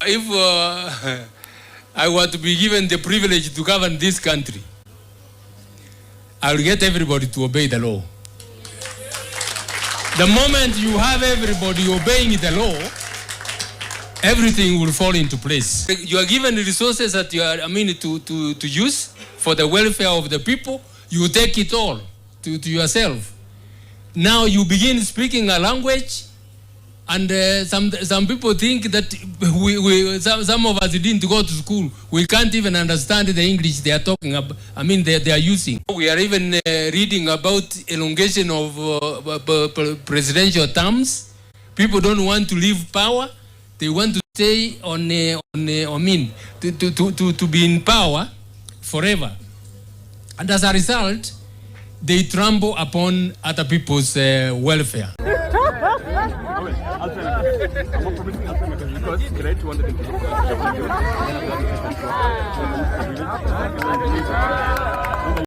If I were to be given the privilege to govern this country, I will get everybody to obey the law. The moment you have everybody obeying the law, everything will fall into place. You are given resources that you are, to use for the welfare of the people. You take it all to yourself. Now you begin speaking a language, and some people think that some of us didn't go to school. We can't even understand the English they are talking about. They are using. We are even reading about elongation of presidential terms. People don't want to leave power. They want to stay to be in power forever. And as a result, they trample upon other people's welfare.